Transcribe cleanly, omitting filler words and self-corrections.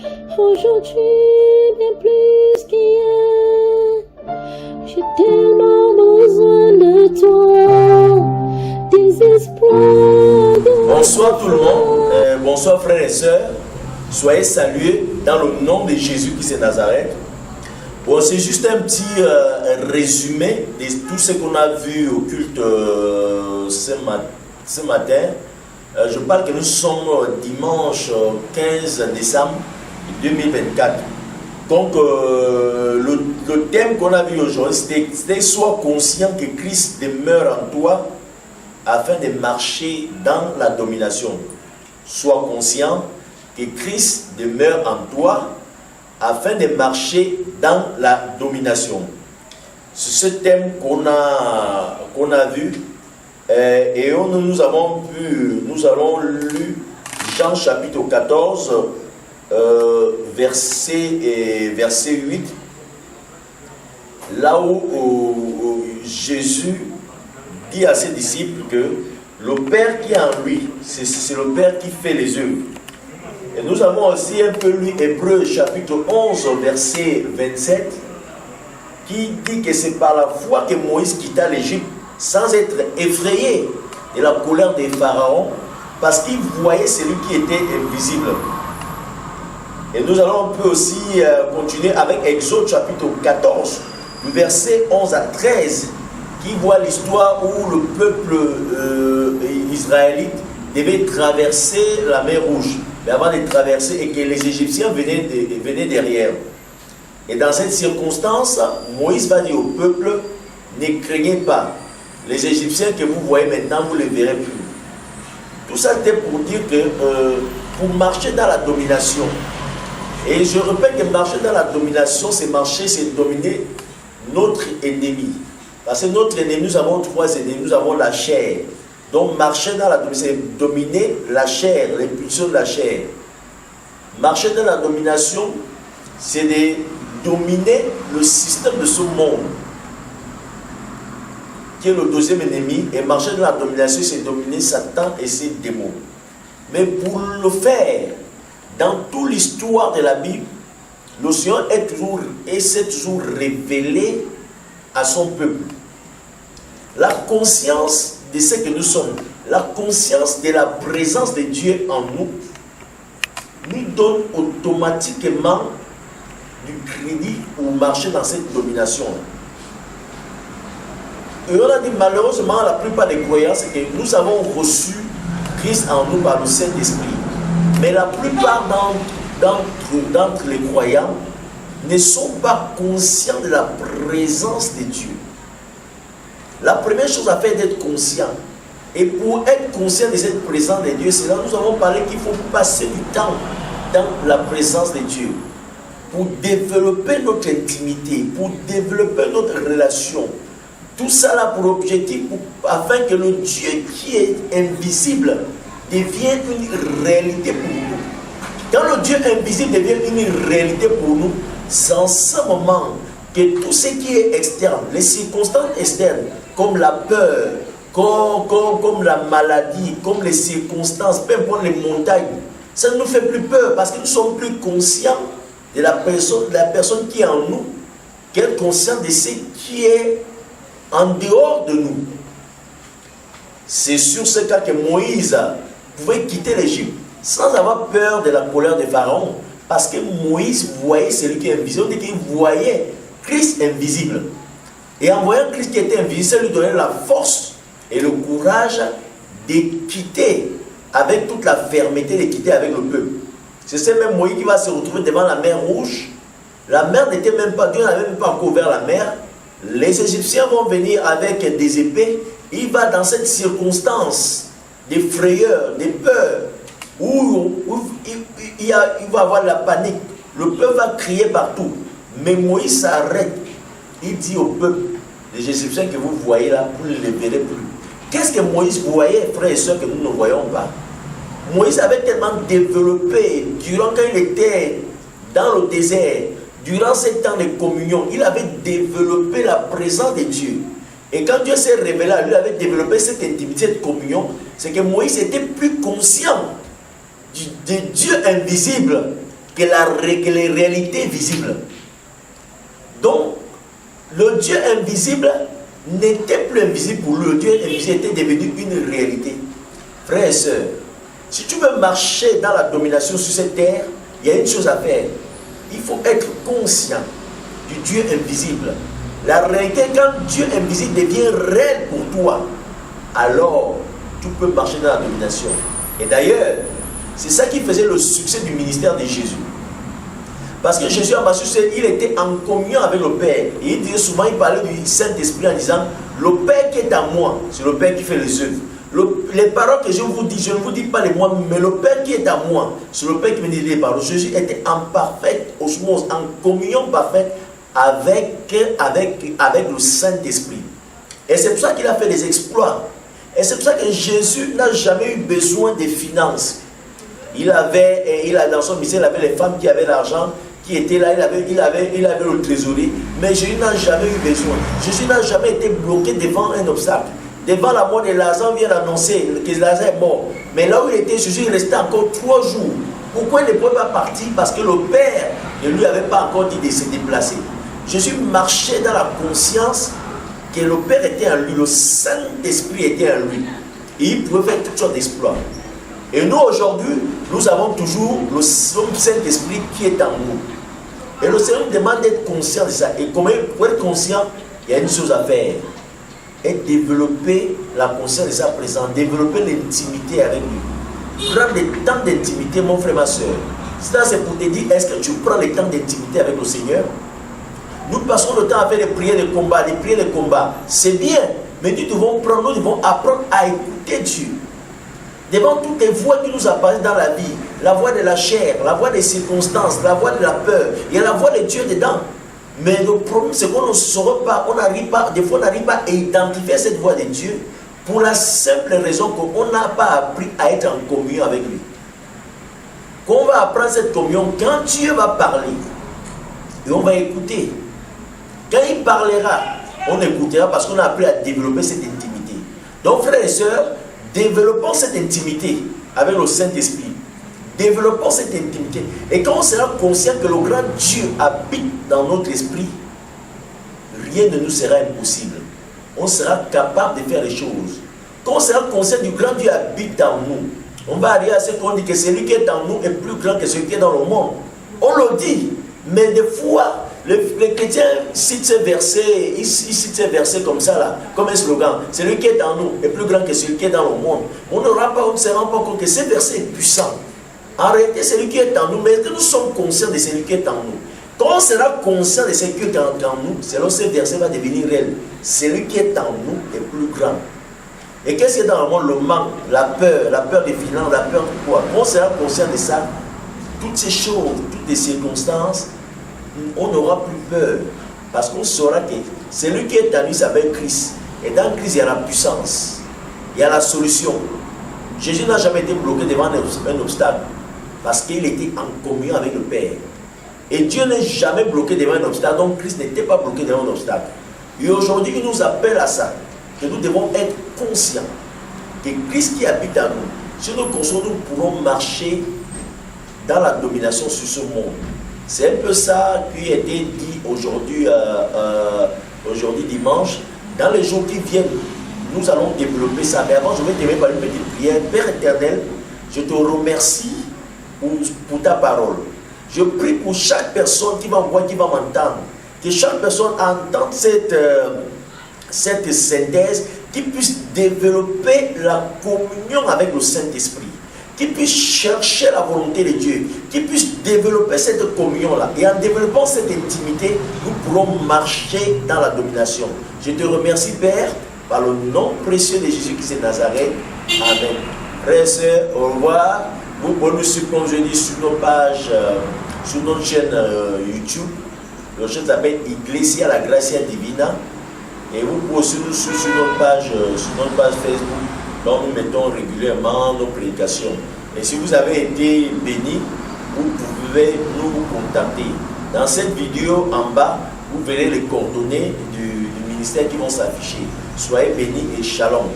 Aujourd'hui, bien plus qu'hier, j'ai tellement besoin de toi, désespoir de Bonsoir tout le monde, bonsoir frères et sœurs, soyez salués dans le nom de Jésus-Christ de Nazareth. Bon, c'est juste un petit résumé de tout ce qu'on a vu au culte ce matin. Je parle que nous sommes dimanche 15 décembre 2024. Donc, le thème qu'on a vu aujourd'hui, c'était « Sois conscient que Christ demeure en toi afin de marcher dans la domination. » Sois conscient que Christ demeure en toi afin de marcher dans la domination. C'est ce thème qu'on a vu. Et nous allons lu Jean chapitre 14, verset 8, là où Jésus dit à ses disciples que le Père qui est en lui, c'est le Père qui fait les œuvres. Et nous avons aussi un peu lu Hébreux chapitre 11, verset 27, qui dit que c'est par la foi que Moïse quitta l'Égypte sans être effrayé de la colère des pharaons, parce qu'il voyait celui qui était invisible. Et nous allons un peu aussi continuer avec Exode chapitre 14, le verset 11 à 13, qui voit l'histoire où le peuple israélite devait traverser la mer Rouge, mais avant de traverser, et que les Égyptiens venaient derrière. Et dans cette circonstance, Moïse va dire au peuple, ne craignez pas. Les Égyptiens que vous voyez maintenant, vous ne les verrez plus. Tout ça c'était pour dire que pour marcher dans la domination, et je répète que marcher dans la domination, c'est dominer notre ennemi. Parce que notre ennemi, nous avons trois ennemis. Nous avons la chair. Donc marcher dans la domination, c'est dominer la chair, les pulsions de la chair. Marcher dans la domination, c'est de dominer le système de ce monde, qui est le deuxième ennemi, et marcher dans la domination, c'est dominer Satan et ses démons. Mais pour le faire, dans toute l'histoire de la Bible, le Seigneur s'est toujours révélé à son peuple. La conscience de ce que nous sommes, la conscience de la présence de Dieu en nous, nous donne automatiquement du crédit pour marcher dans cette domination. Et on a dit malheureusement, la plupart des croyants, c'est que nous avons reçu Christ en nous par le Saint-Esprit. Mais la plupart d'entre les croyants ne sont pas conscients de la présence de Dieu. La première chose à faire est d'être conscient. Et pour être conscient de cette présence de Dieu, c'est là que nous avons parlé qu'il faut passer du temps dans la présence de Dieu. Pour développer notre intimité, pour développer notre relation. Tout ça là pour objectif, afin que le Dieu qui est invisible devienne une réalité pour nous. Quand le Dieu invisible devient une réalité pour nous, c'est en ce moment que tout ce qui est externe, les circonstances externes, comme la peur, comme la maladie, comme les circonstances, peu importe les montagnes, ça ne nous fait plus peur parce que nous sommes plus conscients de la personne qui est en nous, qui est consciente de ce qui est en dehors de nous. C'est sur ce cas que Moïse pouvait quitter l'Égypte sans avoir peur de la colère des pharaons, parce que Moïse voyait celui qui est invisible, on dit qu'il voyait Christ invisible. Et en voyant Christ qui était invisible, ça lui donnait la force et le courage de quitter avec toute la fermeté, de quitter avec le peuple. C'est ce même Moïse qui va se retrouver devant la mer Rouge. La mer n'était même pas, Dieu n'avait même pas encore ouvert la mer. Les Égyptiens vont venir avec des épées. Il va dans cette circonstance des frayeurs, des peurs, où il va avoir la panique. Le peuple va crier partout. Mais Moïse s'arrête. Il dit au peuple, les Égyptiens que vous voyez là, vous ne les verrez plus. Qu'est-ce que Moïse voyait, frères et sœurs, que nous ne voyons pas? Moïse avait tellement développé, durant quand il était dans le désert, durant ces temps de communion, il avait développé la présence de Dieu. Et quand Dieu s'est révélé à lui, il avait développé cette intimité, cette communion, c'est que Moïse était plus conscient de Dieu invisible que les réalités visibles. Donc, le Dieu invisible n'était plus invisible pour lui. Le Dieu invisible était devenu une réalité. Frères et sœurs, si tu veux marcher dans la domination sur cette terre, il y a une chose à faire. Il faut être conscient du Dieu invisible. La réalité, quand Dieu invisible devient réel pour toi, alors tu peux marcher dans la domination. Et d'ailleurs, c'est ça qui faisait le succès du ministère de Jésus. Parce que Jésus a marché, il était en communion avec le Père. Et il disait souvent, il parlait du Saint-Esprit en disant, le Père qui est en moi, c'est le Père qui fait les œuvres. Les paroles que je vous dis, je ne vous dis pas les moi, mais le Père qui est en moi, c'est le Père qui me dit les paroles. Jésus était en parfaite osmose, en communion parfaite avec le Saint-Esprit. Et c'est pour ça qu'il a fait des exploits. Et c'est pour ça que Jésus n'a jamais eu besoin de finances. Dans son ministère, il avait les femmes qui avaient l'argent, qui étaient là, il avait le trésorier. Mais Jésus n'a jamais eu besoin. Jésus n'a jamais été bloqué devant un obstacle. Devant la mort de Lazare, vient d'annoncer que Lazare est mort. Mais là où il était, Jésus restait encore 3 jours. Pourquoi il ne pouvait pas partir? Parce que le Père ne lui avait pas encore dit de se déplacer. Jésus marchait dans la conscience que le Père était en lui, le Saint-Esprit était en lui. Et il pouvait faire toutes sortes d'exploits. Et nous, aujourd'hui, nous avons toujours le Saint-Esprit qui est en nous. Et le Seigneur nous demande d'être conscient de ça. Et comment pour être conscient, il y a une chose à faire. Et développer la conscience de sa présence, développer l'intimité avec lui. Prendre le temps d'intimité, mon frère, ma soeur. C'est pour te dire, est-ce que tu prends le temps d'intimité avec le Seigneur? Nous passons le temps à faire des prières de combat, des prières de combat. C'est bien, mais nous devons apprendre à écouter Dieu. Devant toutes les voix qui nous apparaissent dans la vie, la voix de la chair, la voix des circonstances, la voix de la peur, il y a la voix de Dieu dedans. Mais le problème, c'est qu'on ne saura pas, des fois on n'arrive pas à identifier cette voix de Dieu pour la simple raison qu'on n'a pas appris à être en communion avec lui. Quand on va apprendre cette communion, quand Dieu va parler, et on va écouter. Quand il parlera, on écoutera parce qu'on a appris à développer cette intimité. Donc, frères et sœurs, développons cette intimité avec le Saint-Esprit. Développons cette intimité. Et quand on sera conscient que le grand Dieu habite dans notre esprit, rien ne nous sera impossible. On sera capable de faire les choses. Quand on sera conscient du grand Dieu habite dans nous, on va arriver à ce qu'on dit que celui qui est en nous est plus grand que celui qui est dans le monde. On le dit, mais des fois, les chrétiens citent ces versets, ils citent ces versets comme ça, là, comme un slogan. Celui qui est en nous est plus grand que celui qui est dans le monde. On ne se rend pas compte que ce verset est puissant. En réalité, celui qui est en nous, mais est-ce que nous sommes conscients de celui qui est en nous? Quand on sera conscient de celui qui est en nous, c'est là où ce verset va devenir réel. Celui qui est en nous est plus grand. Et qu'est-ce qui est dans le monde? Le manque, la peur des finances, la peur de quoi? Quand on sera conscient de ça, toutes ces choses, toutes les circonstances, on n'aura plus peur. Parce qu'on saura que celui qui est en lui s'appelle Christ. Et dans Christ, il y a la puissance. Il y a la solution. Jésus n'a jamais été bloqué devant un obstacle. Parce qu'il était en communion avec le Père. Et Dieu n'est jamais bloqué devant un obstacle. Donc Christ n'était pas bloqué devant un obstacle. Et aujourd'hui, il nous appelle à ça. Que nous devons être conscients que Christ qui habite en nous, si nous conscients, nous pourrons marcher dans la domination sur ce monde. C'est un peu ça qui a été dit aujourd'hui, aujourd'hui dimanche. Dans les jours qui viennent, nous allons développer ça. Mais avant, je vais terminer par une petite prière. Père éternel, je te remercie pour ta parole. Je prie pour chaque personne qui va me voir, qui va m'entendre. Que chaque personne entende cette synthèse, qui puisse développer la communion avec le Saint-Esprit, qui puisse chercher la volonté de Dieu, qui puisse développer cette communion-là. Et en développant cette intimité, nous pourrons marcher dans la domination. Je te remercie, Père, par le nom précieux de Jésus-Christ de Nazareth. Amen. Frères et sœurs, au revoir. Vous pouvez nous suivre, comme je dis, sur nos pages, sur notre chaîne YouTube. Le chaîne s'appelle Iglesia La Gracia Divina. Et vous pouvez aussi nous suivre sur notre page Facebook, dont nous mettons régulièrement nos prédications. Et si vous avez été béni, vous pouvez nous contacter. Dans cette vidéo en bas, vous verrez les coordonnées du ministère qui vont s'afficher. Soyez bénis et shalom.